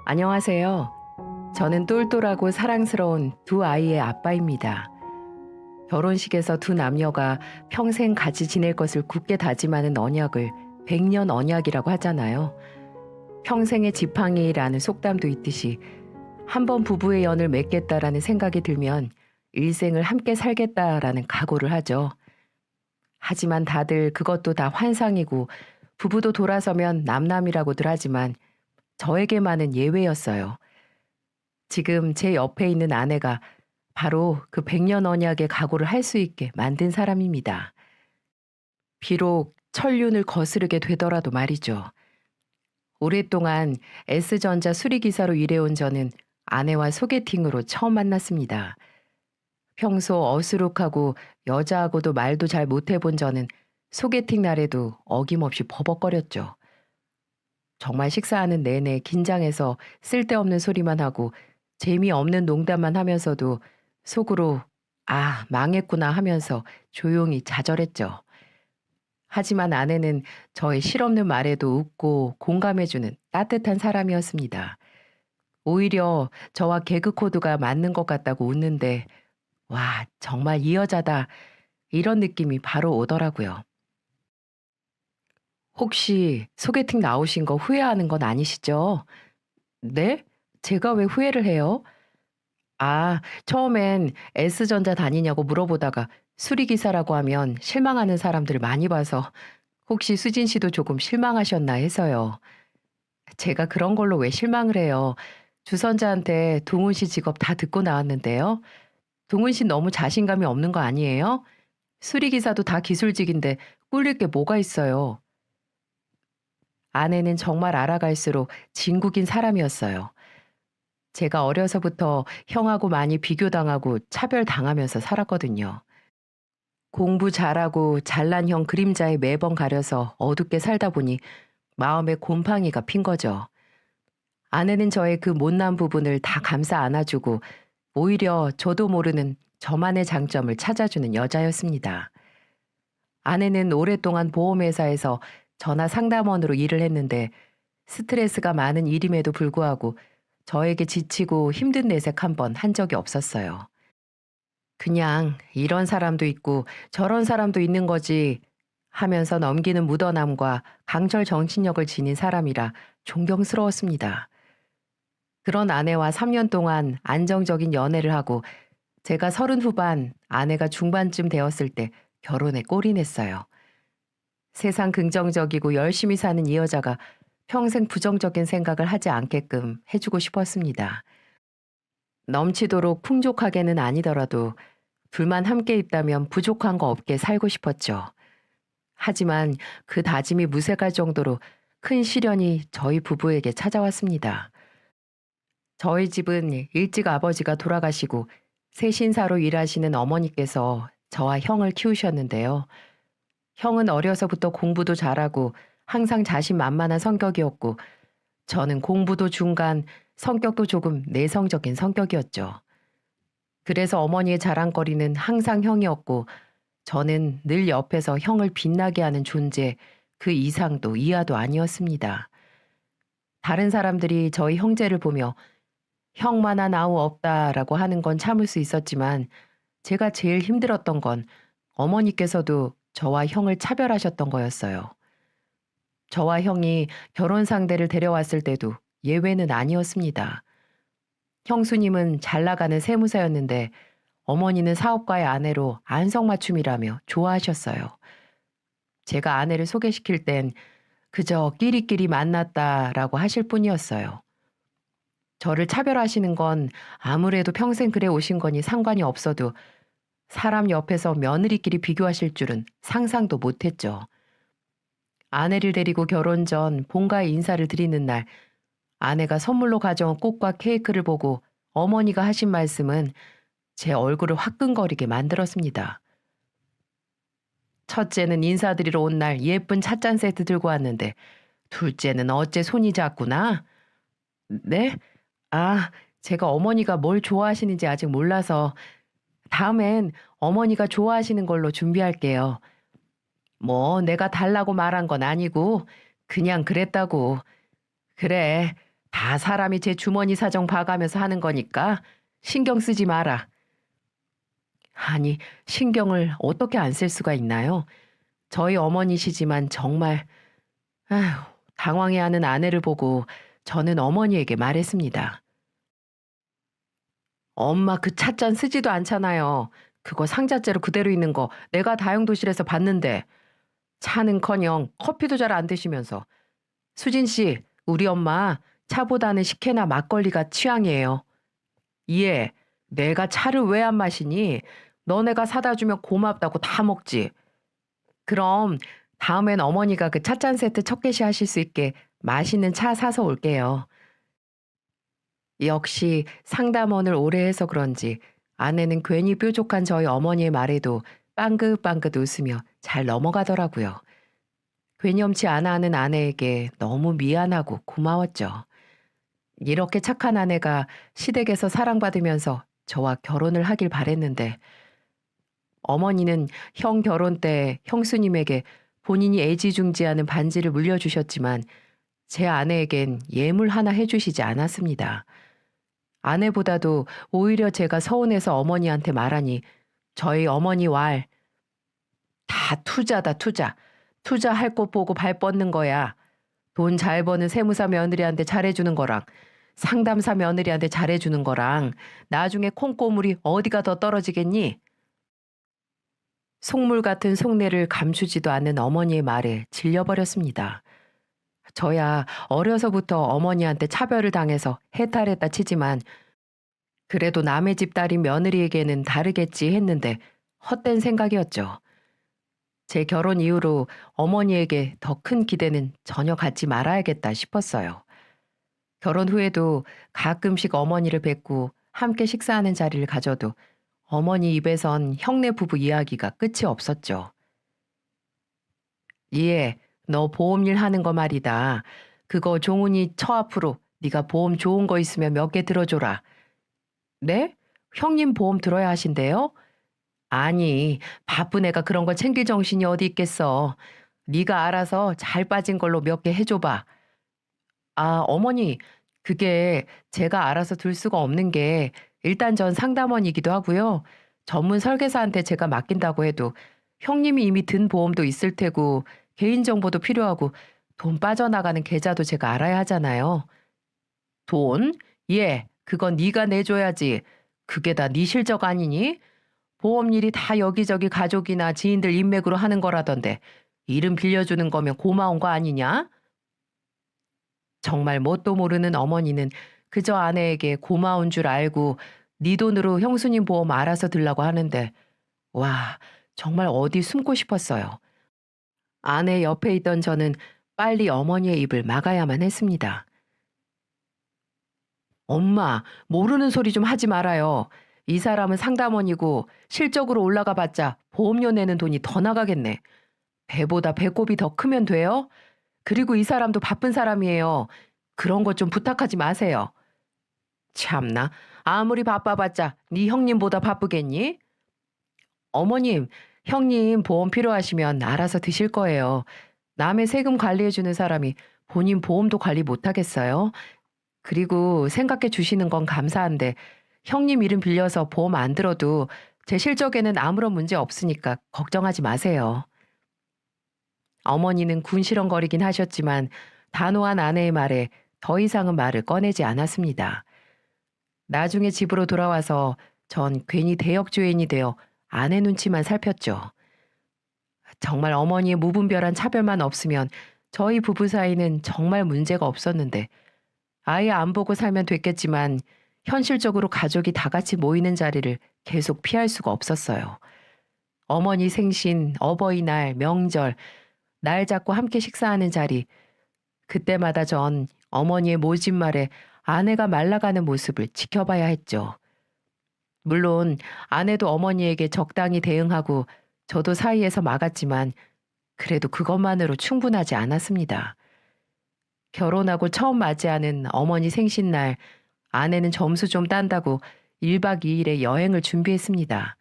안녕하세요. 저는 똘똘하고 사랑스러운 두 아이의 아빠입니다. 결혼식에서 두 남녀가 평생 같이 지낼 것을 굳게 다짐하는 언약을 백년 언약이라고 하잖아요. 평생의 지팡이라는 속담도 있듯이 한 번 부부의 연을 맺겠다라는 생각이 들면 일생을 함께 살겠다라는 각오를 하죠. 하지만 다들 그것도 다 환상이고 부부도 돌아서면 남남이라고들 하지만 저에게만은 예외였어요. 지금 제 옆에 있는 아내가 바로 그 백년 언약의 각오를 할 수 있게 만든 사람입니다. 비록 천륜을 거스르게 되더라도 말이죠. 오랫동안 S전자 수리기사로 일해온 저는 아내와 소개팅으로 처음 만났습니다. 평소 어수룩하고 여자하고도 말도 잘 못해본 저는 소개팅 날에도 어김없이 버벅거렸죠. 정말 식사하는 내내 긴장해서 쓸데없는 소리만 하고 재미없는 농담만 하면서도 속으로 '아 망했구나.' 하면서 조용히 좌절했죠. 하지만 아내는 저의 실없는 말에도 웃고 공감해 주는 따뜻한 사람이었습니다. 오히려 저와 개그 코드가 맞는 것 같다고 웃는데 '와 정말 이 여자다.' 이런 느낌이 바로 오더라고요. 혹시 소개팅 나오신 거 후회하는 건 아니시죠? 네? 제가 왜 후회를 해요? 아, 처음엔 S전자 다니냐고 물어보다가 수리기사라고 하면 실망하는 사람들 많이 봐서 혹시 수진 씨도 조금 실망하셨나 해서요. 제가 그런 걸로 왜 실망을 해요. 주선자한테 동훈 씨 직업 다 듣고 나왔는데요. 동훈 씨 너무 자신감이 없는 거 아니에요? 수리기사도 다 기술직인데 꿀릴 게 뭐가 있어요. 아내는 정말 알아갈수록 진국인 사람이었어요. 제가 어려서부터 형하고 많이 비교당하고 차별당하면서 살았거든요. 공부 잘하고 잘난 형 그림자에 매번 가려서 어둡게 살다 보니 마음에 곰팡이가 핀 거죠. 아내는 저의 그 못난 부분을 다 감싸 안아주고 오히려 저도 모르는 저만의 장점을 찾아주는 여자였습니다. 아내는 오랫동안 보험회사에서 전화 상담원으로 일을 했는데 스트레스가 많은 일임에도 불구하고 저에게 지치고 힘든 내색 한 번 한 적이 없었어요. 그냥 이런 사람도 있고 저런 사람도 있는 거지 하면서 넘기는 묻어남과 강철 정신력을 지닌 사람이라 존경스러웠습니다. 그런 아내와 3년 동안 안정적인 연애를 하고 제가 30 후반, 아내가 중반쯤 되었을 때 결혼에 골인했어요. 세상 긍정적이고 열심히 사는 이 여자가 평생 부정적인 생각을 하지 않게끔 해주고 싶었습니다. 넘치도록 풍족하게는 아니더라도 둘만 함께 있다면 부족한 거 없게 살고 싶었죠. 하지만 그 다짐이 무색할 정도로 큰 시련이 저희 부부에게 찾아왔습니다. 저희 집은 일찍 아버지가 돌아가시고 세신사로 일하시는 어머니께서 저와 형을 키우셨는데요. 형은 어려서부터 공부도 잘하고 항상 자신만만한 성격이었고 저는 공부도 중간, 성격도 조금 내성적인 성격이었죠. 그래서 어머니의 자랑거리는 항상 형이었고 저는 늘 옆에서 형을 빛나게 하는 존재, 그 이상도 이하도 아니었습니다. 다른 사람들이 저희 형제를 보며 형만한 아우 없다라고 하는 건 참을 수 있었지만 제가 제일 힘들었던 건 어머니께서도 저와 형을 차별하셨던 거였어요. 저와 형이 결혼 상대를 데려왔을 때도 예외는 아니었습니다. 형수님은 잘 나가는 세무사였는데 어머니는 사업가의 아내로 안성맞춤이라며 좋아하셨어요. 제가 아내를 소개시킬 땐 그저 끼리끼리 만났다라고 하실 뿐이었어요. 저를 차별하시는 건 아무래도 평생 그래 오신 거니 상관이 없어도 사람 옆에서 며느리끼리 비교하실 줄은 상상도 못했죠. 아내를 데리고 결혼 전 본가에 인사를 드리는 날 아내가 선물로 가져온 꽃과 케이크를 보고 어머니가 하신 말씀은 제 얼굴을 화끈거리게 만들었습니다. 첫째는 인사드리러 온 날 예쁜 찻잔 세트 들고 왔는데 둘째는 어째 손이 작구나? 네? 아, 제가 어머니가 뭘 좋아하시는지 아직 몰라서 다음엔 어머니가 좋아하시는 걸로 준비할게요. 뭐 내가 달라고 말한 건 아니고 그냥 그랬다고. 그래, 다 사람이 제 주머니 사정 봐가면서 하는 거니까 신경 쓰지 마라. 아니, 신경을 어떻게 안 쓸 수가 있나요? 저희 어머니시지만 정말 아휴, 당황해하는 아내를 보고 저는 어머니에게 말했습니다. 엄마 그 찻잔 쓰지도 않잖아요. 그거 상자째로 그대로 있는 거 내가 다용도실에서 봤는데 차는커녕 커피도 잘 안 드시면서. 수진 씨, 우리 엄마 차보다는 식혜나 막걸리가 취향이에요. 예, 내가 차를 왜 안 마시니? 너네가 사다 주면 고맙다고 다 먹지. 그럼 다음엔 어머니가 그 찻잔 세트 첫 개시 하실 수 있게 맛있는 차 사서 올게요. 역시 상담원을 오래 해서 그런지 아내는 괜히 뾰족한 저희 어머니의 말에도 빵긋빵긋 웃으며 잘 넘어가더라고요. 괴념치 않아 하는 아내에게 너무 미안하고 고마웠죠. 이렇게 착한 아내가 시댁에서 사랑받으면서 저와 결혼을 하길 바랬는데 어머니는 형 결혼 때 형수님에게 본인이 애지중지하는 반지를 물려주셨지만 제 아내에겐 예물 하나 해주시지 않았습니다. 아내보다도 오히려 제가 서운해서 어머니한테 말하니 저희 어머니 왈, 다 투자다 투자. 투자할 것 보고 발 뻗는 거야. 돈 잘 버는 세무사 며느리한테 잘해주는 거랑 상담사 며느리한테 잘해주는 거랑 나중에 콩고물이 어디가 더 떨어지겠니? 속물 같은 속내를 감추지도 않는 어머니의 말에 질려버렸습니다. 저야 어려서부터 어머니한테 차별을 당해서 해탈했다 치지만 그래도 남의 집 딸인 며느리에게는 다르겠지 했는데 헛된 생각이었죠. 제 결혼 이후로 어머니에게 더 큰 기대는 전혀 갖지 말아야겠다 싶었어요. 결혼 후에도 가끔씩 어머니를 뵙고 함께 식사하는 자리를 가져도 어머니 입에선 형네 부부 이야기가 끝이 없었죠. 예, 너 보험일 하는 거 말이다. 그거 종훈이 처 앞으로 네가 보험 좋은 거 있으면 몇 개 들어줘라. 네? 형님 보험 들어야 하신대요? 아니, 바쁜 애가 그런 거 챙길 정신이 어디 있겠어. 네가 알아서 잘 빠진 걸로 몇 개 해줘봐. 아, 어머니, 그게 제가 알아서 들 수가 없는 게 일단 전 상담원이기도 하고요. 전문 설계사한테 제가 맡긴다고 해도 형님이 이미 든 보험도 있을 테고 개인정보도 필요하고 돈 빠져나가는 계좌도 제가 알아야 하잖아요. 돈? 예, 그건 네가 내줘야지. 그게 다 네 실적 아니니? 보험일이 다 여기저기 가족이나 지인들 인맥으로 하는 거라던데 이름 빌려주는 거면 고마운 거 아니냐? 정말 뭣도 모르는 어머니는 그저 아내에게 고마운 줄 알고 네 돈으로 형수님 보험 알아서 들라고 하는데 와, 정말 어디 숨고 싶었어요. 아내 옆에 있던 저는 빨리 어머니의 입을 막아야만 했습니다. 엄마, 모르는 소리 좀 하지 말아요. 이 사람은 상담원이고 실적으로 올라가 봤자 보험료 내는 돈이 더 나가겠네. 배보다 배꼽이 더 크면 돼요? 그리고 이 사람도 바쁜 사람이에요. 그런 것 좀 부탁하지 마세요. 참나, 아무리 바빠봤자 네 형님보다 바쁘겠니? 어머님, 형님 보험 필요하시면 알아서 드실 거예요. 남의 세금 관리해주는 사람이 본인 보험도 관리 못하겠어요? 그리고 생각해 주시는 건 감사한데 형님 이름 빌려서 보험 안 들어도 제 실적에는 아무런 문제 없으니까 걱정하지 마세요. 어머니는 군시렁거리긴 하셨지만 단호한 아내의 말에 더 이상은 말을 꺼내지 않았습니다. 나중에 집으로 돌아와서 전 괜히 대역죄인이 되어 아내 눈치만 살폈죠. 정말 어머니의 무분별한 차별만 없으면 저희 부부 사이는 정말 문제가 없었는데 아예 안 보고 살면 됐겠지만 현실적으로 가족이 다 같이 모이는 자리를 계속 피할 수가 없었어요. 어머니 생신, 어버이날, 명절, 날 잡고 함께 식사하는 자리. 그때마다 전 어머니의 모진 말에 아내가 말라가는 모습을 지켜봐야 했죠. 물론 아내도 어머니에게 적당히 대응하고 저도 사이에서 막았지만 그래도 그것만으로 충분하지 않았습니다. 결혼하고 처음 맞이하는 어머니 생신날 아내는 점수 좀 딴다고 1박 2일의 여행을 준비했습니다.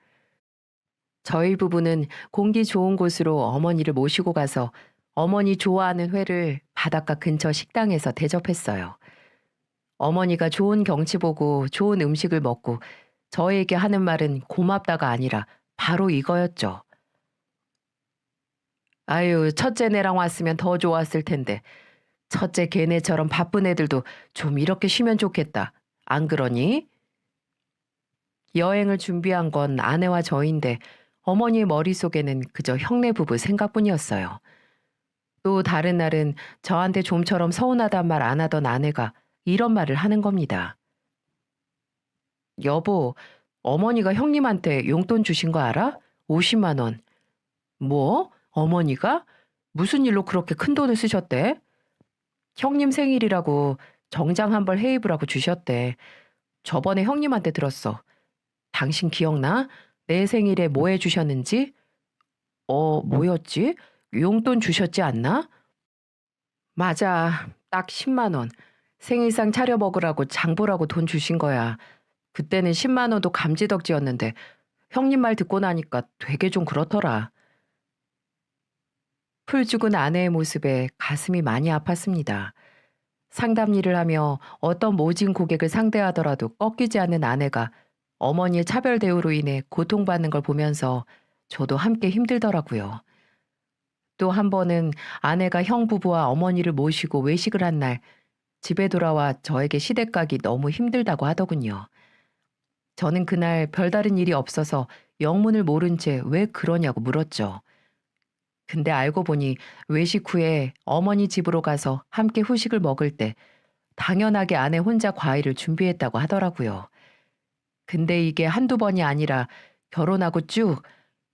저희 부부는 공기 좋은 곳으로 어머니를 모시고 가서 어머니 좋아하는 회를 바닷가 근처 식당에서 대접했어요. 어머니가 좋은 경치 보고 좋은 음식을 먹고 저에게 하는 말은 고맙다가 아니라 바로 이거였죠. 아유, 첫째네랑 왔으면 더 좋았을 텐데. 첫째 걔네처럼 바쁜 애들도 좀 이렇게 쉬면 좋겠다. 안 그러니? 여행을 준비한 건 아내와 저인데 어머니의 머릿속에는 그저 형네 부부 생각뿐이었어요. 또 다른 날은 저한테 좀처럼 서운하단 말 안 하던 아내가 이런 말을 하는 겁니다. 여보, 어머니가 형님한테 용돈 주신 거 알아? 50만 원. 뭐? 어머니가? 무슨 일로 그렇게 큰 돈을 쓰셨대? 형님 생일이라고 정장 한 벌 해입으라고 주셨대. 저번에 형님한테 들었어. 당신 기억나? 내 생일에 뭐 해주셨는지? 뭐였지? 용돈 주셨지 않나? 맞아. 딱 10만 원. 생일상 차려 먹으라고 장보라고 돈 주신 거야. 그때는 10만 원도 감지덕지였는데 형님 말 듣고 나니까 되게 좀 그렇더라. 풀 죽은 아내의 모습에 가슴이 많이 아팠습니다. 상담 일을 하며 어떤 모진 고객을 상대하더라도 꺾이지 않는 아내가 어머니의 차별 대우로 인해 고통받는 걸 보면서 저도 함께 힘들더라고요. 또 한 번은 아내가 형 부부와 어머니를 모시고 외식을 한 날 집에 돌아와 저에게 시댁 가기 너무 힘들다고 하더군요. 저는 그날 별다른 일이 없어서 영문을 모른 채 왜 그러냐고 물었죠. 근데 알고 보니 외식 후에 어머니 집으로 가서 함께 후식을 먹을 때 당연하게 아내 혼자 과일을 준비했다고 하더라고요. 근데 이게 한두 번이 아니라 결혼하고 쭉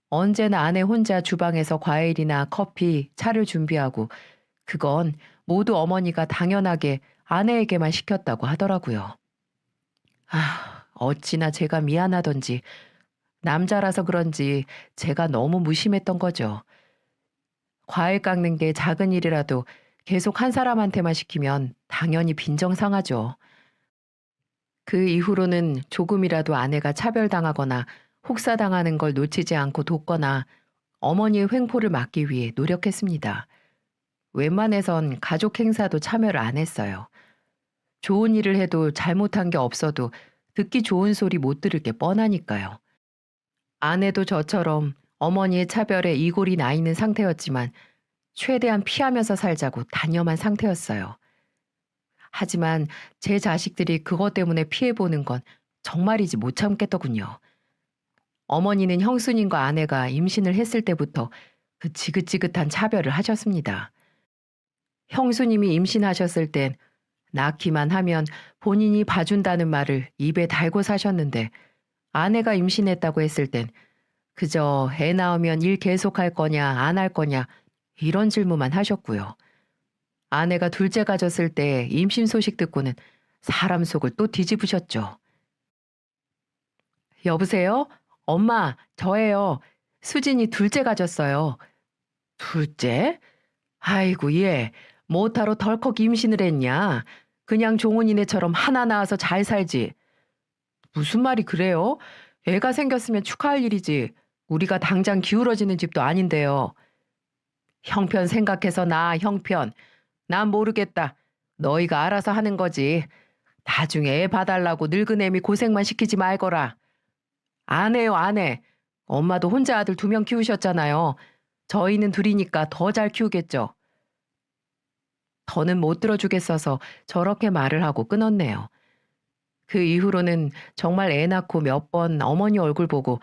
언제나 아내 혼자 주방에서 과일이나 커피, 차를 준비하고 그건 모두 어머니가 당연하게 아내에게만 시켰다고 하더라고요. 어찌나 제가 미안하던지 남자라서 그런지 제가 너무 무심했던 거죠. 과일 깎는 게 작은 일이라도 계속 한 사람한테만 시키면 당연히 빈정상하죠. 그 이후로는 조금이라도 아내가 차별당하거나 혹사당하는 걸 놓치지 않고 돕거나 어머니의 횡포를 막기 위해 노력했습니다. 웬만해선 가족 행사도 참여를 안 했어요. 좋은 일을 해도 잘못한 게 없어도 듣기 좋은 소리 못 들을 게 뻔하니까요. 아내도 저처럼 어머니의 차별에 이골이 나 있는 상태였지만 최대한 피하면서 살자고 단념한 상태였어요. 하지만 제 자식들이 그것 때문에 피해보는 건 정말이지 못 참겠더군요. 어머니는 형수님과 아내가 임신을 했을 때부터 그 지긋지긋한 차별을 하셨습니다. 형수님이 임신하셨을 땐 낳기만 하면 본인이 봐준다는 말을 입에 달고 사셨는데 아내가 임신했다고 했을 땐 그저 애 낳으면 일 계속할 거냐 안 할 거냐 이런 질문만 하셨고요. 아내가 둘째 가졌을 때 임신 소식 듣고는 사람 속을 또 뒤집으셨죠. 여보세요? 엄마, 저예요. 수진이 둘째 가졌어요. 둘째? 아이고, 얘, 뭐하러 덜컥 임신을 했냐? 그냥 종훈이네처럼 하나 낳아서 잘 살지. 무슨 말이 그래요? 애가 생겼으면 축하할 일이지. 우리가 당장 기울어지는 집도 아닌데요. 형편 생각해서 나, 형편. 난 모르겠다. 너희가 알아서 하는 거지. 나중에 애 봐달라고 늙은 애미 고생만 시키지 말거라. 안 해요, 안 해. 엄마도 혼자 아들 2명 키우셨잖아요. 저희는 둘이니까 더 잘 키우겠죠. 더는 못 들어주겠어서 저렇게 말을 하고 끊었네요. 그 이후로는 정말 애 낳고 몇 번 어머니 얼굴 보고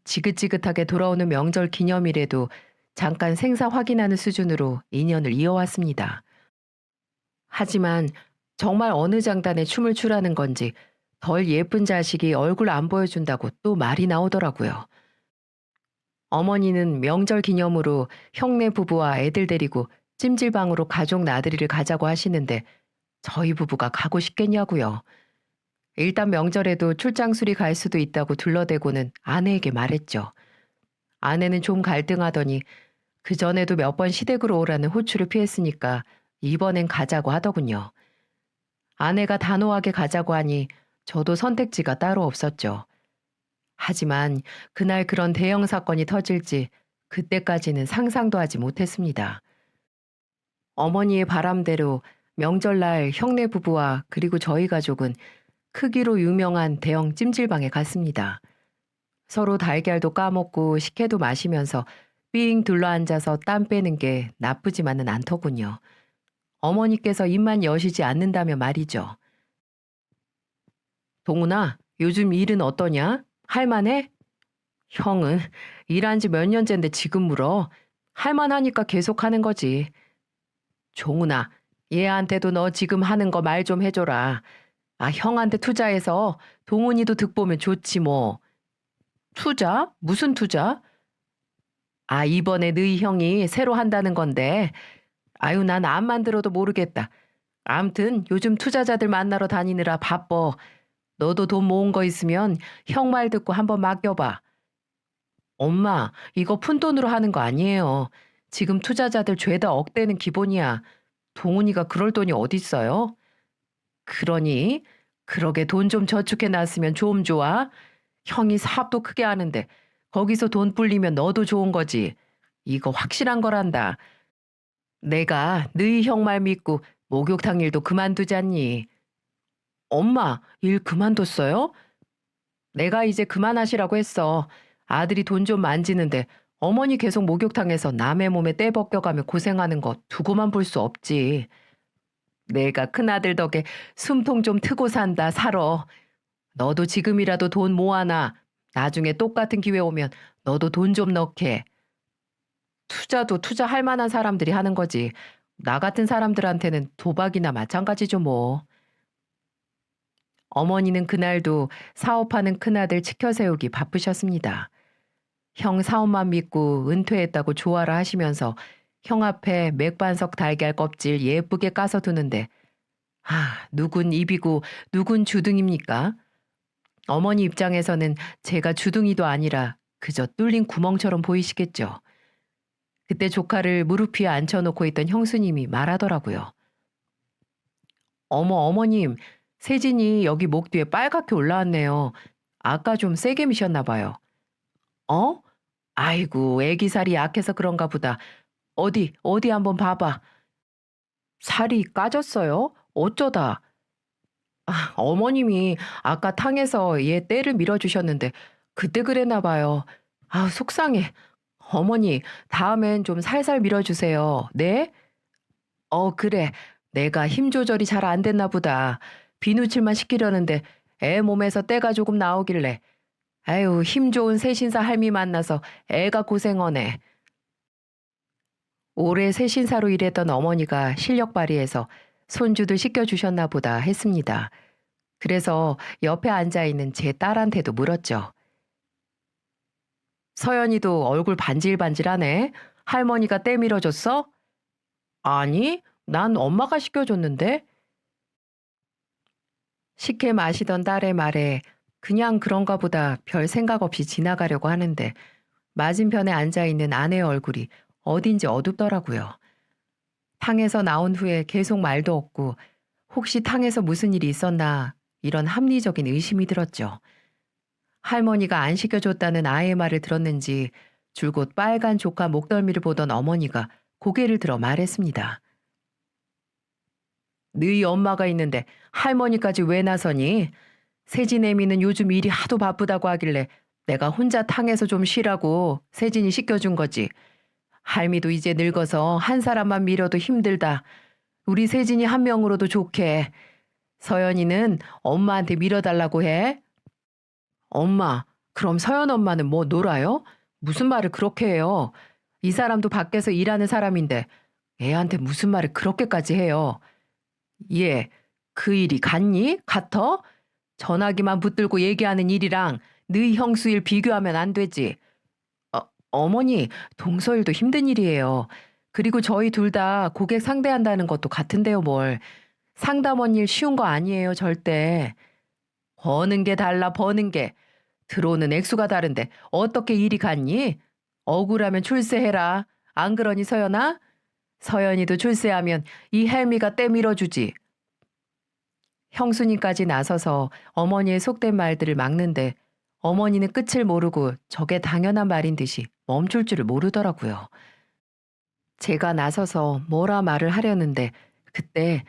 지긋지긋하게 돌아오는 명절 기념일에도 잠깐 생사 확인하는 수준으로 인연을 이어왔습니다. 하지만 정말 어느 장단에 춤을 추라는 건지 덜 예쁜 자식이 얼굴 안 보여준다고 또 말이 나오더라고요. 어머니는 명절 기념으로 형네 부부와 애들 데리고 찜질방으로 가족 나들이를 가자고 하시는데 저희 부부가 가고 싶겠냐고요. 일단 명절에도 출장술이 갈 수도 있다고 둘러대고는 아내에게 말했죠. 아내는 좀 갈등하더니 그전에도 몇 번 시댁으로 오라는 호출을 피했으니까 이번엔 가자고 하더군요. 아내가 단호하게 가자고 하니 저도 선택지가 따로 없었죠. 하지만 그날 그런 대형 사건이 터질지 그때까지는 상상도 하지 못했습니다. 어머니의 바람대로 명절날 형네 부부와 그리고 저희 가족은 크기로 유명한 대형 찜질방에 갔습니다. 서로 달걀도 까먹고 식혜도 마시면서 삥 둘러앉아서 땀 빼는 게 나쁘지만은 않더군요. 어머니께서 입만 여시지 않는다면 말이죠. 동훈아, 요즘 일은 어떠냐? 할만해? 형은 일한 지 몇 년째인데 지금 물어. 할만하니까 계속 하는 거지. 종훈아, 얘한테도 너 지금 하는 거 말 좀 해줘라. 아, 형한테 투자해서 동훈이도 득보면 좋지 뭐. 투자? 무슨 투자? 아, 이번에 너희 형이 새로 한다는 건데. 아유, 난 암만 들어도 모르겠다. 암튼 요즘 투자자들 만나러 다니느라 바빠. 너도 돈 모은 거 있으면 형 말 듣고 한번 맡겨봐. 엄마, 이거 푼돈으로 하는 거 아니에요. 지금 투자자들 죄다 억대는 기본이야. 동훈이가 그럴 돈이 어딨어요? 그러니 그러게 돈 좀 저축해 놨으면 좀 좋아. 형이 사업도 크게 하는데 거기서 돈 불리면 너도 좋은 거지. 이거 확실한 거란다. 내가 너희 형 말 믿고 목욕탕 일도 그만두잖니. 엄마, 일 그만뒀어요? 내가 이제 그만하시라고 했어. 아들이 돈 좀 만지는데 어머니 계속 목욕탕에서 남의 몸에 때 벗겨가며 고생하는 거 두고만 볼 수 없지. 내가 큰아들 덕에 숨통 좀 트고 산다, 살아. 너도 지금이라도 돈 모아놔. 나중에 똑같은 기회 오면 너도 돈 좀 넣게. 투자도 투자할 만한 사람들이 하는 거지. 나 같은 사람들한테는 도박이나 마찬가지죠, 뭐. 어머니는 그날도 사업하는 큰아들 치켜세우기 바쁘셨습니다. 형 사업만 믿고 은퇴했다고 조아라 하시면서 형 앞에 맥반석 달걀 껍질 예쁘게 까서 두는데, 누군 입이고 누군 주둥입니까? 어머니 입장에서는 제가 주둥이도 아니라 그저 뚫린 구멍처럼 보이시겠죠. 그때 조카를 무릎 위에 앉혀놓고 있던 형수님이 말하더라고요. 어머님, 세진이 여기 목 뒤에 빨갛게 올라왔네요. 아까 좀 세게 미셨나 봐요. 어? 아이고, 애기 살이 약해서 그런가 보다. 어디 한번 봐봐. 살이 까졌어요? 어쩌다? 어머님이 아까 탕에서 얘 떼를 밀어주셨는데 그때 그랬나 봐요. 속상해. 어머니, 다음엔 좀 살살 밀어주세요. 네? 그래. 내가 힘 조절이 잘 안 됐나 보다. 비누칠만 시키려는데 애 몸에서 때가 조금 나오길래. 아유, 힘 좋은 새신사 할미 만나서 애가 고생하네. 오래 새신사로 일했던 어머니가 실력 발휘해서 손주도 씻겨주셨나 보다 했습니다. 그래서 옆에 앉아있는 제 딸한테도 물었죠. 서연이도 얼굴 반질반질하네. 할머니가 때 밀어줬어? 아니, 난 엄마가 시켜줬는데. 식혜 마시던 딸의 말에 그냥 그런가 보다 별 생각 없이 지나가려고 하는데 맞은편에 앉아있는 아내의 얼굴이 어딘지 어둡더라고요. 탕에서 나온 후에 계속 말도 없고 혹시 탕에서 무슨 일이 있었나 이런 합리적인 의심이 들었죠. 할머니가 안 시켜줬다는 아이의 말을 들었는지 줄곧 빨간 조카 목덜미를 보던 어머니가 고개를 들어 말했습니다. 너희 엄마가 있는데 할머니까지 왜 나서니? 세진애미는 요즘 일이 하도 바쁘다고 하길래 내가 혼자 탕에서 좀 쉬라고 세진이 시켜준 거지. 할미도 이제 늙어서 한 사람만 밀어도 힘들다. 우리 세진이 한 명으로도 좋게. 서연이는 엄마한테 밀어달라고 해. 엄마, 그럼 서연 엄마는 뭐 놀아요? 무슨 말을 그렇게 해요? 이 사람도 밖에서 일하는 사람인데 애한테 무슨 말을 그렇게까지 해요? 예, 그 일이 같니? 같어? 전화기만 붙들고 얘기하는 일이랑 너희 형수 일 비교하면 안 되지. 어머니, 동서일도 힘든 일이에요. 그리고 저희 둘 다 고객 상대한다는 것도 같은데요, 뭘. 상담원 일 쉬운 거 아니에요, 절대. 버는 게 달라, 버는 게. 들어오는 액수가 다른데 어떻게 일이 같니? 억울하면 출세해라. 안 그러니 서연아? 서연이도 출세하면 이 혜미가 때 밀어주지. 형수님까지 나서서 어머니의 속된 말들을 막는데 어머니는 끝을 모르고 저게 당연한 말인 듯이 멈출 줄을 모르더라고요. 제가 나서서 뭐라 말을 하려는데 그때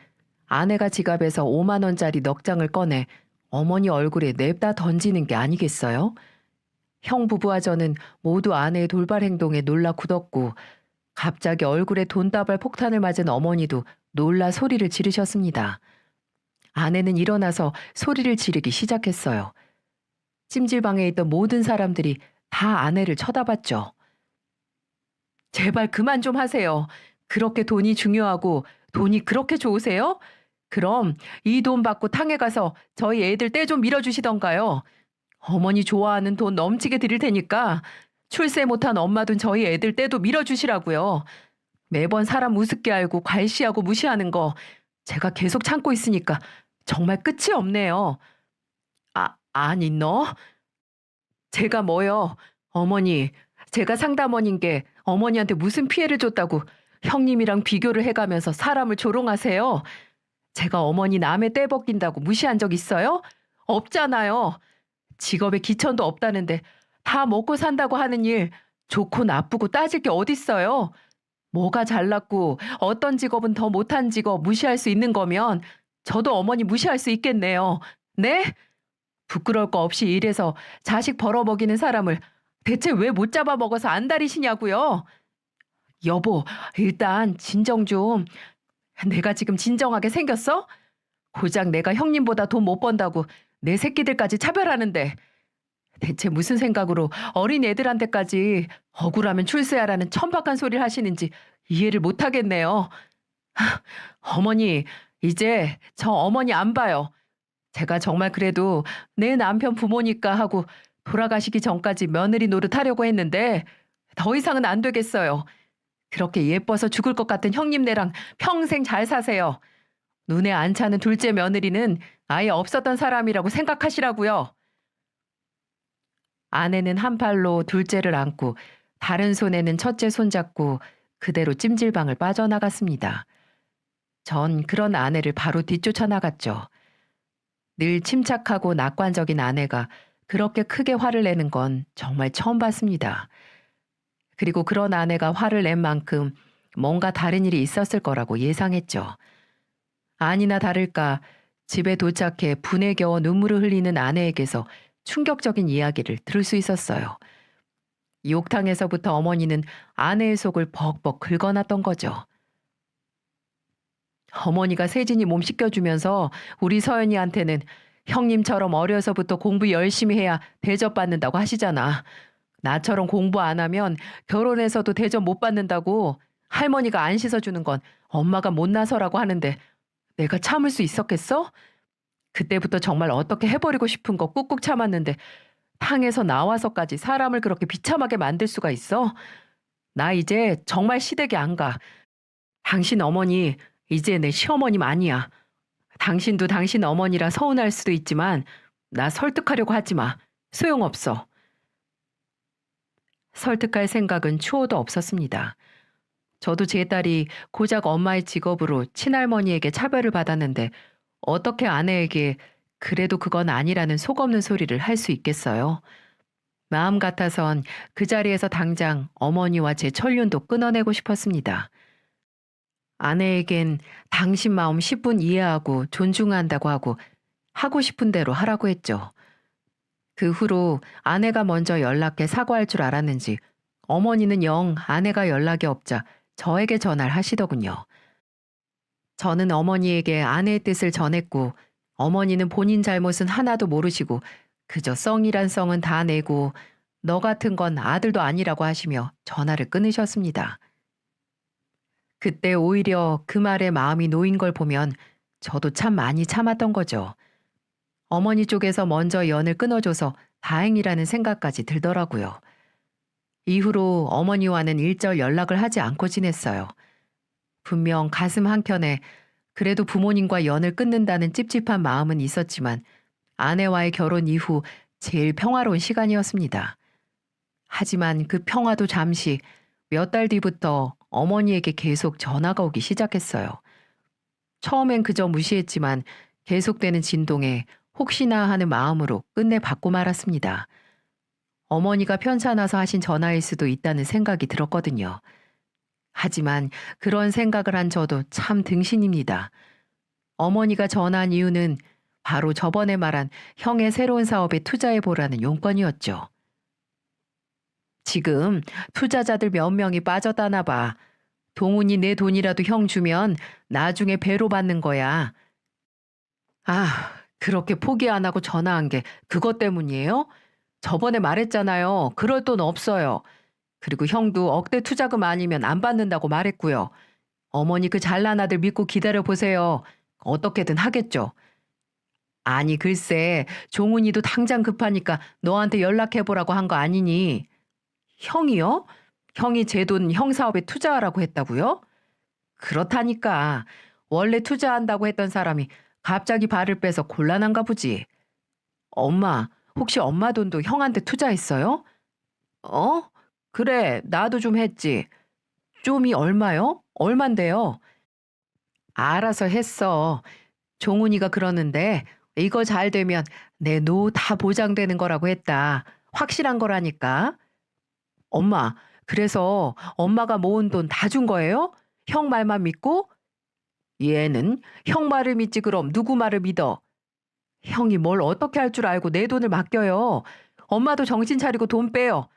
아내가 지갑에서 5만 원짜리 넉 장을 꺼내 어머니 얼굴에 냅다 던지는 게 아니겠어요? 형 부부와 저는 모두 아내의 돌발 행동에 놀라 굳었고 갑자기 얼굴에 돈다발 폭탄을 맞은 어머니도 놀라 소리를 지르셨습니다. 아내는 일어나서 소리를 지르기 시작했어요. 찜질방에 있던 모든 사람들이 다 아내를 쳐다봤죠. 제발 그만 좀 하세요. 그렇게 돈이 중요하고 돈이 그렇게 좋으세요? 그럼 이 돈 받고 탕에 가서 저희 애들 떼 좀 밀어주시던가요. 어머니 좋아하는 돈 넘치게 드릴 테니까 출세 못한 엄마 돈 저희 애들 떼도 밀어주시라고요. 매번 사람 우습게 알고 괄시하고 무시하는 거 제가 계속 참고 있으니까 정말 끝이 없네요. 아니 너? 제가 뭐요? 어머니, 제가 상담원인 게 어머니한테 무슨 피해를 줬다고 형님이랑 비교를 해가면서 사람을 조롱하세요? 제가 어머니 남의 떼 벗긴다고 무시한 적 있어요? 없잖아요. 직업에 기천도 없다는데 다 먹고 산다고 하는 일 좋고 나쁘고 따질 게 어딨어요? 뭐가 잘났고 어떤 직업은 더 못한 직업 무시할 수 있는 거면 저도 어머니 무시할 수 있겠네요. 네? 부끄러울 거 없이 일해서 자식 벌어먹이는 사람을 대체 왜 못 잡아먹어서 안달이시냐고요? 여보, 일단 진정 좀. 내가 지금 진정하게 생겼어? 고작 내가 형님보다 돈 못 번다고 내 새끼들까지 차별하는데 대체 무슨 생각으로 어린 애들한테까지 억울하면 출세하라는 천박한 소리를 하시는지 이해를 못 하겠네요. 어머니, 이제 저 어머니 안 봐요. 제가 정말 그래도 내 남편 부모니까 하고 돌아가시기 전까지 며느리 노릇하려고 했는데 더 이상은 안 되겠어요. 그렇게 예뻐서 죽을 것 같은 형님네랑 평생 잘 사세요. 눈에 안 차는 둘째 며느리는 아예 없었던 사람이라고 생각하시라고요. 아내는 한 팔로 둘째를 안고 다른 손에는 첫째 손잡고 그대로 찜질방을 빠져나갔습니다. 전 그런 아내를 바로 뒤쫓아 나갔죠. 늘 침착하고 낙관적인 아내가 그렇게 크게 화를 내는 건 정말 처음 봤습니다. 그리고 그런 아내가 화를 낸 만큼 뭔가 다른 일이 있었을 거라고 예상했죠. 아니나 다를까 집에 도착해 분에 겨워 눈물을 흘리는 아내에게서 충격적인 이야기를 들을 수 있었어요. 욕탕에서부터 어머니는 아내의 속을 벅벅 긁어놨던 거죠. 어머니가 세진이 몸 씻겨주면서 우리 서연이한테는 형님처럼 어려서부터 공부 열심히 해야 대접받는다고 하시잖아. 나처럼 공부 안 하면 결혼해서도 대접 못 받는다고 할머니가 안 씻어주는 건 엄마가 못나서라고 하는데 내가 참을 수 있었겠어? 그때부터 정말 어떻게 해버리고 싶은 거 꾹꾹 참았는데 탕에서 나와서까지 사람을 그렇게 비참하게 만들 수가 있어? 나 이제 정말 시댁에 안 가. 당신 어머니 이제 내 시어머님 아니야. 당신도 당신 어머니라 서운할 수도 있지만 나 설득하려고 하지 마. 소용없어. 설득할 생각은 추호도 없었습니다. 저도 제 딸이 고작 엄마의 직업으로 친할머니에게 차별을 받았는데 어떻게 아내에게 그래도 그건 아니라는 속없는 소리를 할 수 있겠어요? 마음 같아선 그 자리에서 당장 어머니와 제 천륜도 끊어내고 싶었습니다. 아내에겐 당신 마음 10분 이해하고 존중한다고 하고 싶은 대로 하라고 했죠. 그 후로 아내가 먼저 연락해 사과할 줄 알았는지 어머니는 영 아내가 연락이 없자 저에게 전화를 하시더군요. 저는 어머니에게 아내의 뜻을 전했고 어머니는 본인 잘못은 하나도 모르시고 그저 썽이란 썽은 다 내고 너 같은 건 아들도 아니라고 하시며 전화를 끊으셨습니다. 그때 오히려 그 말에 마음이 놓인 걸 보면 저도 참 많이 참았던 거죠. 어머니 쪽에서 먼저 연을 끊어줘서 다행이라는 생각까지 들더라고요. 이후로 어머니와는 일절 연락을 하지 않고 지냈어요. 분명 가슴 한켠에 그래도 부모님과 연을 끊는다는 찝찝한 마음은 있었지만 아내와의 결혼 이후 제일 평화로운 시간이었습니다. 하지만 그 평화도 잠시 몇 달 뒤부터 어머니에게 계속 전화가 오기 시작했어요. 처음엔 그저 무시했지만 계속되는 진동에 혹시나 하는 마음으로 끝내 받고 말았습니다. 어머니가 편찮아서 하신 전화일 수도 있다는 생각이 들었거든요. 하지만 그런 생각을 한 저도 참 등신입니다. 어머니가 전화한 이유는 바로 저번에 말한 형의 새로운 사업에 투자해보라는 용건이었죠. 지금 투자자들 몇 명이 빠졌다나 봐. 동훈이 내 돈이라도 형 주면 나중에 배로 받는 거야. 아, 그렇게 포기 안 하고 전화한 게 그것 때문이에요? 저번에 말했잖아요. 그럴 돈 없어요. 그리고 형도 억대 투자금 아니면 안 받는다고 말했고요. 어머니 그 잘난 아들 믿고 기다려 보세요. 어떻게든 하겠죠. 아니 글쎄 종훈이도 당장 급하니까 너한테 연락해보라고 한 거 아니니. 형이요? 형이 제 돈 형 사업에 투자하라고 했다고요? 그렇다니까. 원래 투자한다고 했던 사람이 갑자기 발을 빼서 곤란한가 보지. 엄마, 혹시 엄마 돈도 형한테 투자했어요? 어? 그래, 나도 좀 했지. 좀이 얼마요? 얼만데요? 알아서 했어. 종훈이가 그러는데 이거 잘 되면 내 노 다 보장되는 거라고 했다. 확실한 거라니까. 엄마, 그래서 엄마가 모은 돈 다 준 거예요? 형 말만 믿고? 얘는 형 말을 믿지 그럼 누구 말을 믿어? 형이 뭘 어떻게 할 줄 알고 내 돈을 맡겨요. 엄마도 정신 차리고 돈 빼요.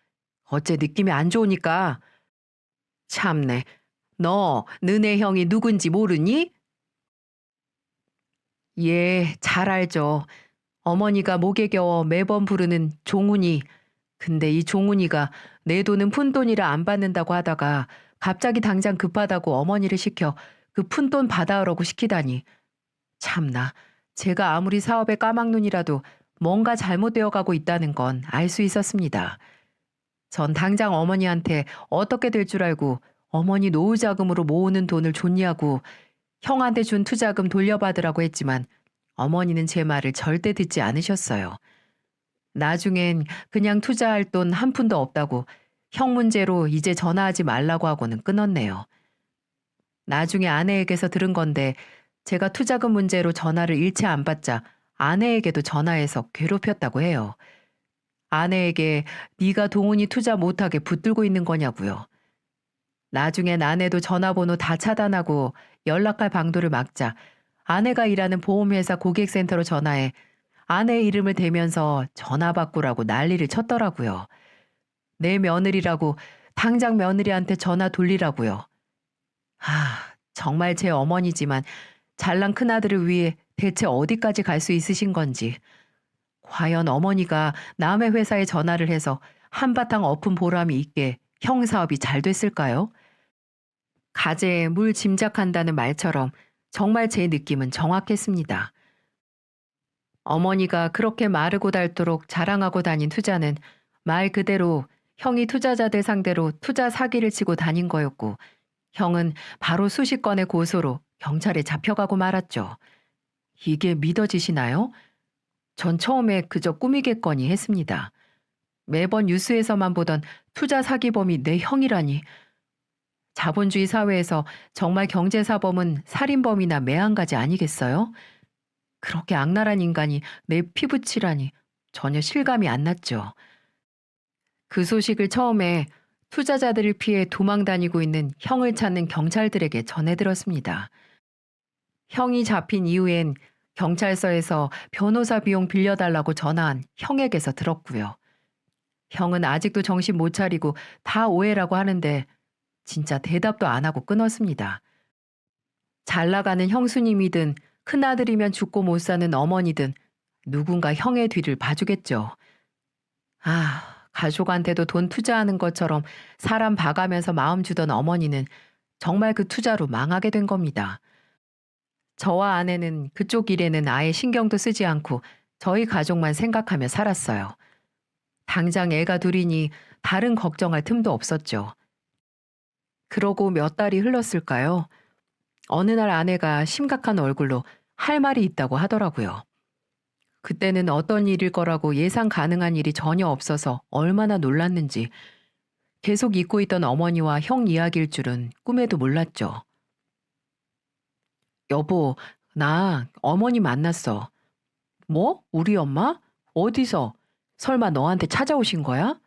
어째 느낌이 안 좋으니까. 참네. 너 너네 형이 누군지 모르니? 예, 잘 알죠. 어머니가 목에 겨워 매번 부르는 종훈이. 근데 이 종훈이가 내 돈은 푼돈이라 안 받는다고 하다가 갑자기 당장 급하다고 어머니를 시켜 그 푼돈 받아오라고 시키다니. 참나, 제가 아무리 사업에 까막눈이라도 뭔가 잘못되어 가고 있다는 건 알 수 있었습니다. 전 당장 어머니한테 어떻게 될 줄 알고 어머니 노후 자금으로 모으는 돈을 줬냐고 형한테 준 투자금 돌려받으라고 했지만 어머니는 제 말을 절대 듣지 않으셨어요. 나중엔 그냥 투자할 돈 한 푼도 없다고 형 문제로 이제 전화하지 말라고 하고는 끊었네요. 나중에 아내에게서 들은 건데 제가 투자금 문제로 전화를 일체 안 받자 아내에게도 전화해서 괴롭혔다고 해요. 아내에게 네가 동훈이 투자 못하게 붙들고 있는 거냐고요. 나중엔 아내도 전화번호 다 차단하고 연락할 방도를 막자 아내가 일하는 보험회사 고객센터로 전화해 아내의 이름을 대면서 전화 바꾸라고 난리를 쳤더라고요. 내 며느리라고 당장 며느리한테 전화 돌리라고요. 정말 제 어머니지만 잘난 큰아들을 위해 대체 어디까지 갈 수 있으신 건지. 과연 어머니가 남의 회사에 전화를 해서 한바탕 엎은 보람이 있게 형 사업이 잘 됐을까요? 가재에 물 짐작한다는 말처럼 정말 제 느낌은 정확했습니다. 어머니가 그렇게 마르고 닳도록 자랑하고 다닌 투자는 말 그대로 형이 투자자들 상대로 투자 사기를 치고 다닌 거였고 형은 바로 수십 건의 고소로 경찰에 잡혀가고 말았죠. 이게 믿어지시나요? 전 처음에 그저 꿈이겠거니 했습니다. 매번 뉴스에서만 보던 투자 사기범이 내 형이라니. 자본주의 사회에서 정말 경제사범은 살인범이나 매한가지 아니겠어요? 그렇게 악랄한 인간이 내 피부치라니 전혀 실감이 안 났죠. 그 소식을 처음에 투자자들을 피해 도망 다니고 있는 형을 찾는 경찰들에게 전해 들었습니다. 형이 잡힌 이후엔 경찰서에서 변호사 비용 빌려달라고 전화한 형에게서 들었고요. 형은 아직도 정신 못 차리고 다 오해라고 하는데 진짜 대답도 안 하고 끊었습니다. 잘 나가는 형수님이든 큰아들이면 죽고 못 사는 어머니든 누군가 형의 뒤를 봐주겠죠. 가족한테도 돈 투자하는 것처럼 사람 봐가면서 마음 주던 어머니는 정말 그 투자로 망하게 된 겁니다. 저와 아내는 그쪽 일에는 아예 신경도 쓰지 않고 저희 가족만 생각하며 살았어요. 당장 애가 둘이니 다른 걱정할 틈도 없었죠. 그러고 몇 달이 흘렀을까요? 어느 날 아내가 심각한 얼굴로 할 말이 있다고 하더라고요. 그때는 어떤 일일 거라고 예상 가능한 일이 전혀 없어서 얼마나 놀랐는지 계속 잊고 있던 어머니와 형 이야기일 줄은 꿈에도 몰랐죠. 여보, 나 어머니 만났어. 뭐? 우리 엄마? 어디서? 설마 너한테 찾아오신 거야?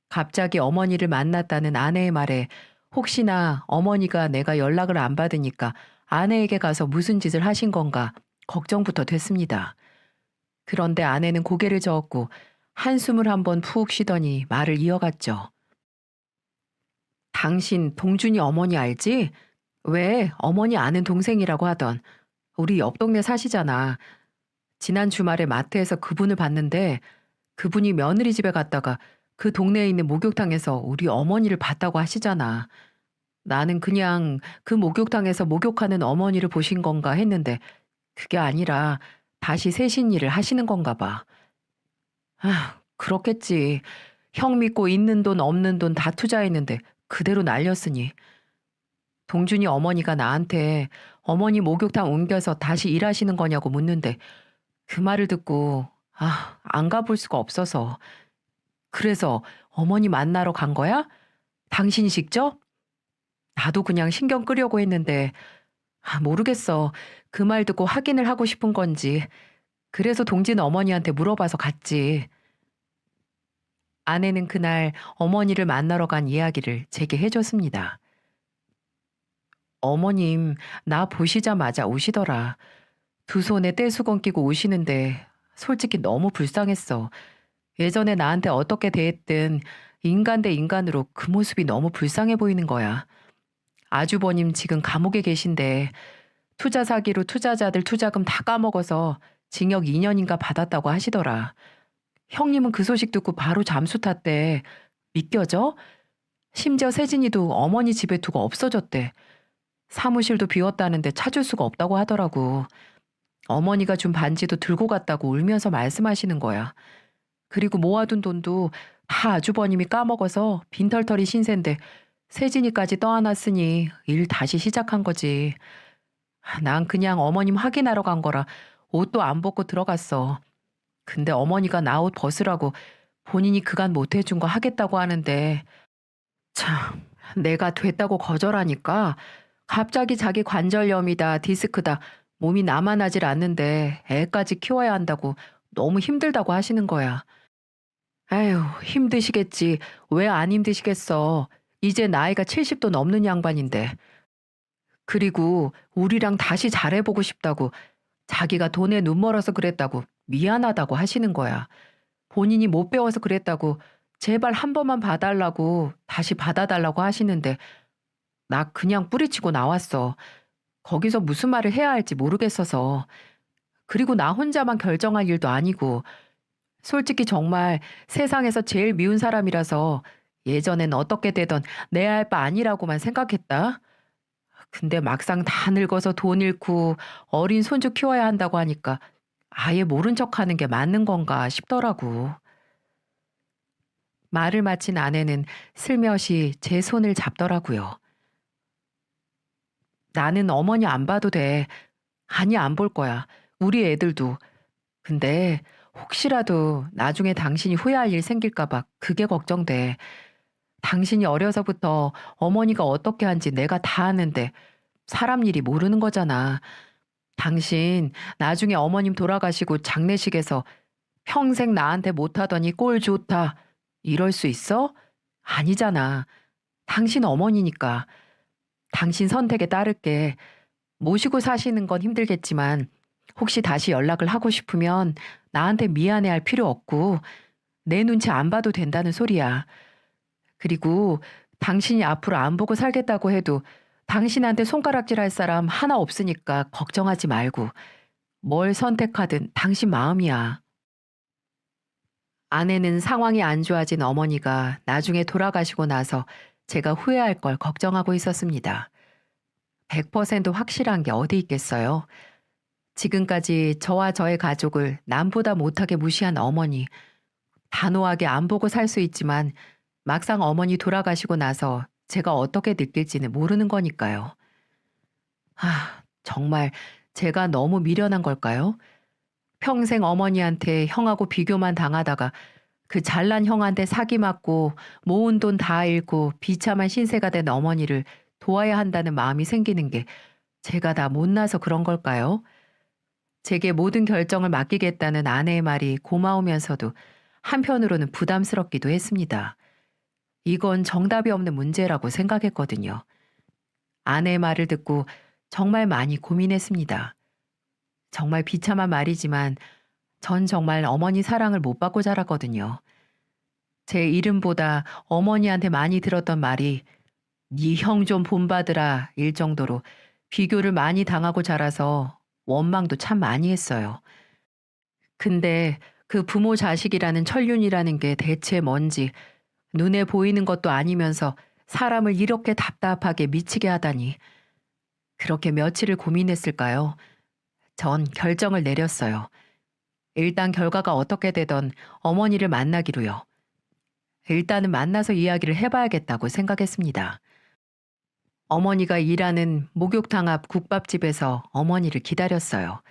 갑자기 어머니를 만났다는 아내의 말에 혹시나 어머니가 내가 연락을 안 받으니까 아내에게 가서 무슨 짓을 하신 건가 걱정부터 됐습니다. 그런데 아내는 고개를 저었고 한숨을 한번 푹 쉬더니 말을 이어갔죠. 당신 동준이 어머니 알지? 왜 어머니 아는 동생이라고 하던 우리 옆 동네 사시잖아. 지난 주말에 마트에서 그분을 봤는데 그분이 며느리 집에 갔다가 그 동네에 있는 목욕탕에서 우리 어머니를 봤다고 하시잖아. 나는 그냥 그 목욕탕에서 목욕하는 어머니를 보신 건가 했는데 그게 아니라 다시 세신 일을 하시는 건가 봐. 아, 그렇겠지. 형 믿고 있는 돈 없는 돈 다 투자했는데 그대로 날렸으니. 동준이 어머니가 나한테 어머니 목욕탕 옮겨서 다시 일하시는 거냐고 묻는데 그 말을 듣고 안 가볼 수가 없어서. 그래서 어머니 만나러 간 거야? 당신이 직접? 나도 그냥 신경 끄려고 했는데 모르겠어. 그 말 듣고 확인을 하고 싶은 건지. 그래서 동진 어머니한테 물어봐서 갔지. 아내는 그날 어머니를 만나러 간 이야기를 제게 해줬습니다. 어머님, 나 보시자마자 우시더라. 두 손에 떼수건 끼고 우시는데 솔직히 너무 불쌍했어. 예전에 나한테 어떻게 대했든 인간 대 인간으로 그 모습이 너무 불쌍해 보이는 거야. 아주버님 지금 감옥에 계신데 투자 사기로 투자자들 투자금 다 까먹어서 징역 2년인가 받았다고 하시더라. 형님은 그 소식 듣고 바로 잠수 탔대. 믿겨져? 심지어 세진이도 어머니 집에 두고 없어졌대. 사무실도 비웠다는데 찾을 수가 없다고 하더라고. 어머니가 준 반지도 들고 갔다고 울면서 말씀하시는 거야. 그리고 모아둔 돈도 다 아주버님이 까먹어서 빈털터리 신세인데 세진이까지 떠안았으니 일 다시 시작한 거지. 난 그냥 어머님 확인하러 간 거라 옷도 안 벗고 들어갔어. 근데 어머니가 나 옷 벗으라고 본인이 그간 못 해준 거 하겠다고 하는데 참 내가 됐다고 거절하니까 갑자기 자기 관절염이다 디스크다 몸이 남아나질 않는데 애까지 키워야 한다고 너무 힘들다고 하시는 거야. 에휴 힘드시겠지. 왜 안 힘드시겠어. 이제 나이가 70도 넘는 양반인데. 그리고 우리랑 다시 잘해보고 싶다고 자기가 돈에 눈 멀어서 그랬다고 미안하다고 하시는 거야. 본인이 못 배워서 그랬다고 제발 한 번만 봐달라고 다시 받아달라고 하시는데 나 그냥 뿌리치고 나왔어. 거기서 무슨 말을 해야 할지 모르겠어서. 그리고 나 혼자만 결정할 일도 아니고 솔직히 정말 세상에서 제일 미운 사람이라서 예전엔 어떻게 되던 내 할 바 아니라고만 생각했다. 근데 막상 다 늙어서 돈 잃고 어린 손주 키워야 한다고 하니까 아예 모른 척하는 게 맞는 건가 싶더라고. 말을 마친 아내는 슬며시 제 손을 잡더라고요. 나는 어머니 안 봐도 돼. 아니, 안 볼 거야. 우리 애들도. 근데 혹시라도 나중에 당신이 후회할 일 생길까봐 그게 걱정돼. 당신이 어려서부터 어머니가 어떻게 한지 내가 다 아는데 사람 일이 모르는 거잖아. 당신 나중에 어머님 돌아가시고 장례식에서 평생 나한테 못하더니 꼴 좋다. 이럴 수 있어? 아니잖아. 당신 어머니니까. 당신 선택에 따를게. 모시고 사시는 건 힘들겠지만 혹시 다시 연락을 하고 싶으면 나한테 미안해할 필요 없고 내 눈치 안 봐도 된다는 소리야. 그리고 당신이 앞으로 안 보고 살겠다고 해도 당신한테 손가락질할 사람 하나 없으니까 걱정하지 말고 뭘 선택하든 당신 마음이야. 아내는 상황이 안 좋아진 어머니가 나중에 돌아가시고 나서 제가 후회할 걸 걱정하고 있었습니다. 100% 확실한 게 어디 있겠어요? 지금까지 저와 저의 가족을 남보다 못하게 무시한 어머니, 단호하게 안 보고 살 수 있지만 막상 어머니 돌아가시고 나서 제가 어떻게 느낄지는 모르는 거니까요. 정말 제가 너무 미련한 걸까요? 평생 어머니한테 형하고 비교만 당하다가 그 잘난 형한테 사기 맞고 모은 돈 다 잃고 비참한 신세가 된 어머니를 도와야 한다는 마음이 생기는 게 제가 다 못나서 그런 걸까요? 제게 모든 결정을 맡기겠다는 아내의 말이 고마우면서도 한편으로는 부담스럽기도 했습니다. 이건 정답이 없는 문제라고 생각했거든요. 아내의 말을 듣고 정말 많이 고민했습니다. 정말 비참한 말이지만 전 정말 어머니 사랑을 못 받고 자랐거든요. 제 이름보다 어머니한테 많이 들었던 말이 "네 형 좀 본받으라" 일 정도로 비교를 많이 당하고 자라서 원망도 참 많이 했어요. 근데 그 부모 자식이라는 천륜이라는 게 대체 뭔지 눈에 보이는 것도 아니면서 사람을 이렇게 답답하게 미치게 하다니. 그렇게 며칠을 고민했을까요? 전 결정을 내렸어요. 일단 결과가 어떻게 되던 어머니를 만나기로요. 일단은 만나서 이야기를 해봐야겠다고 생각했습니다. 어머니가 일하는 목욕탕 앞 국밥집에서 어머니를 기다렸어요.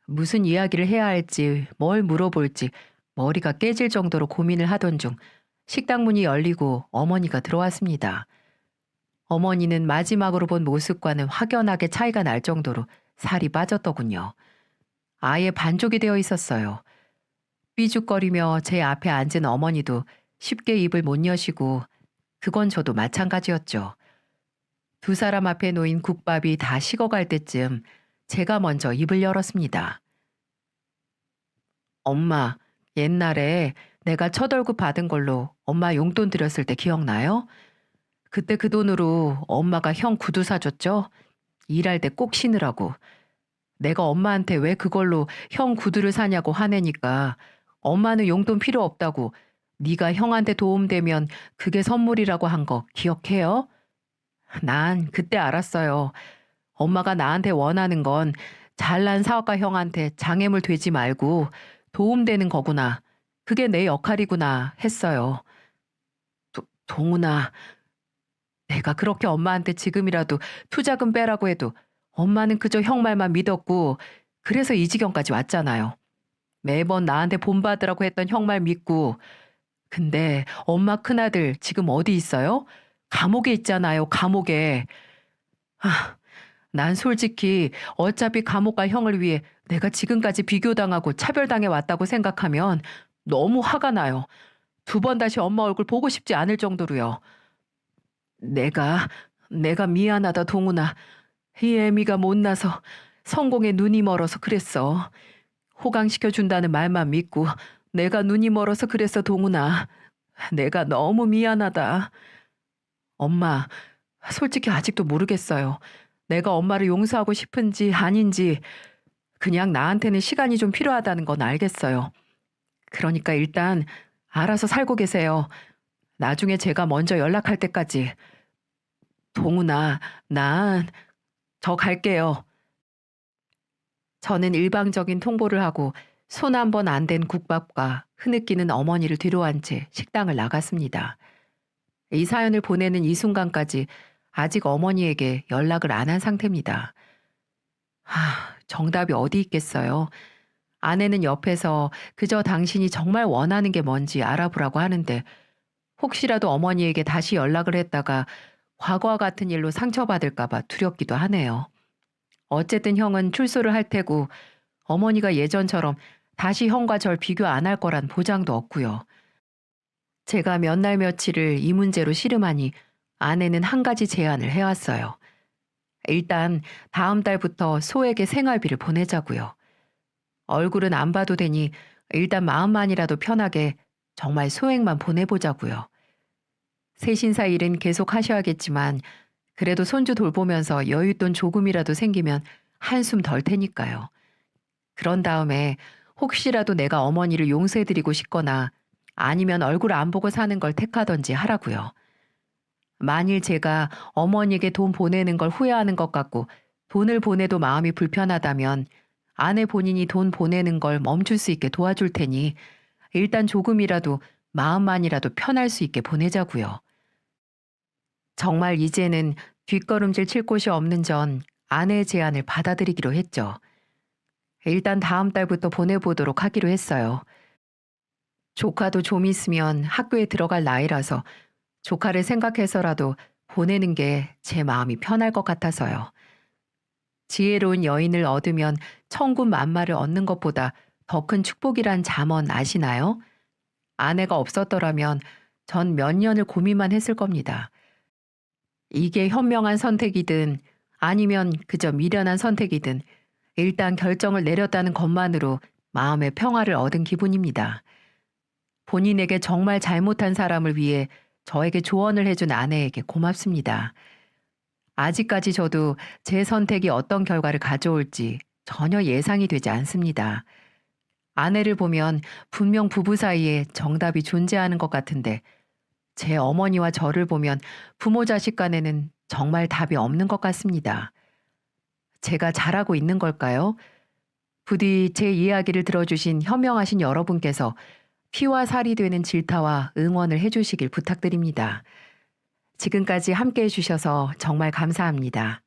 무슨 이야기를 해야 할지, 뭘 물어볼지 머리가 깨질 정도로 고민을 하던 중 식당 문이 열리고 어머니가 들어왔습니다. 어머니는 마지막으로 본 모습과는 확연하게 차이가 날 정도로 살이 빠졌더군요. 아예 반쪽이 되어 있었어요. 삐죽거리며 제 앞에 앉은 어머니도 쉽게 입을 못 여시고 그건 저도 마찬가지였죠. 두 사람 앞에 놓인 국밥이 다 식어갈 때쯤 제가 먼저 입을 열었습니다. 엄마, 옛날에 내가 첫 월급 받은 걸로 엄마 용돈 드렸을 때 기억나요? 그때 그 돈으로 엄마가 형 구두 사줬죠? 일할 때 꼭 신으라고. 내가 엄마한테 왜 그걸로 형 구두를 사냐고 화내니까 엄마는 용돈 필요 없다고 네가 형한테 도움되면 그게 선물이라고 한 거 기억해요? 난 그때 알았어요. 엄마가 나한테 원하는 건 잘난 사업가 형한테 장애물 되지 말고 도움되는 거구나. 그게 내 역할이구나 했어요. 동훈아, 내가 그렇게 엄마한테 지금이라도 투자금 빼라고 해도 엄마는 그저 형 말만 믿었고 그래서 이 지경까지 왔잖아요. 매번 나한테 본받으라고 했던 형 말 믿고. 근데 엄마 큰아들 지금 어디 있어요? 감옥에 있잖아요, 감옥에. 아, 난 솔직히 어차피 감옥 갈 형을 위해 내가 지금까지 비교당하고 차별당해 왔다고 생각하면 너무 화가 나요. 두 번 다시 엄마 얼굴 보고 싶지 않을 정도로요. 내가 미안하다, 동훈아. 이 애미가 못나서 성공에 눈이 멀어서 그랬어. 호강시켜준다는 말만 믿고 내가 눈이 멀어서 그랬어, 동훈아. 내가 너무 미안하다. 엄마, 솔직히 아직도 모르겠어요. 내가 엄마를 용서하고 싶은지 아닌지. 그냥 나한테는 시간이 좀 필요하다는 건 알겠어요. 그러니까 일단 알아서 살고 계세요. 나중에 제가 먼저 연락할 때까지. 동훈아, 난 저 갈게요. 저는 일방적인 통보를 하고 손 한 번 안 댄 국밥과 흐느끼는 어머니를 뒤로한 채 식당을 나갔습니다. 이 사연을 보내는 이 순간까지 아직 어머니에게 연락을 안 한 상태입니다. 정답이 어디 있겠어요. 아내는 옆에서 그저 당신이 정말 원하는 게 뭔지 알아보라고 하는데 혹시라도 어머니에게 다시 연락을 했다가 과거와 같은 일로 상처받을까 봐 두렵기도 하네요. 어쨌든 형은 출소를 할 테고 어머니가 예전처럼 다시 형과 절 비교 안 할 거란 보장도 없고요. 제가 몇 날 며칠을 이 문제로 씨름하니 아내는 한 가지 제안을 해왔어요. 일단 다음 달부터 소에게 생활비를 보내자고요. 얼굴은 안 봐도 되니 일단 마음만이라도 편하게 정말 소액만 보내보자고요. 세신사 일은 계속 하셔야겠지만 그래도 손주 돌보면서 여윳돈 조금이라도 생기면 한숨 덜 테니까요. 그런 다음에 혹시라도 내가 어머니를 용서해드리고 싶거나 아니면 얼굴 안 보고 사는 걸 택하던지 하라고요. 만일 제가 어머니에게 돈 보내는 걸 후회하는 것 같고 돈을 보내도 마음이 불편하다면 아내 본인이 돈 보내는 걸 멈출 수 있게 도와줄 테니 일단 조금이라도 마음만이라도 편할 수 있게 보내자고요. 정말 이제는 뒷걸음질 칠 곳이 없는 전 아내의 제안을 받아들이기로 했죠. 일단 다음 달부터 보내보도록 하기로 했어요. 조카도 좀 있으면 학교에 들어갈 나이라서 조카를 생각해서라도 보내는 게 제 마음이 편할 것 같아서요. 지혜로운 여인을 얻으면 천군만마를 얻는 것보다 더 큰 축복이란 잠언 아시나요? 아내가 없었더라면 전 몇 년을 고민만 했을 겁니다. 이게 현명한 선택이든 아니면 그저 미련한 선택이든 일단 결정을 내렸다는 것만으로 마음의 평화를 얻은 기분입니다. 본인에게 정말 잘못한 사람을 위해 저에게 조언을 해준 아내에게 고맙습니다. 아직까지 저도 제 선택이 어떤 결과를 가져올지 전혀 예상이 되지 않습니다. 아내를 보면 분명 부부 사이에 정답이 존재하는 것 같은데 제 어머니와 저를 보면 부모 자식 간에는 정말 답이 없는 것 같습니다. 제가 잘하고 있는 걸까요? 부디 제 이야기를 들어주신 현명하신 여러분께서 피와 살이 되는 질타와 응원을 해주시길 부탁드립니다. 지금까지 함께 해주셔서 정말 감사합니다.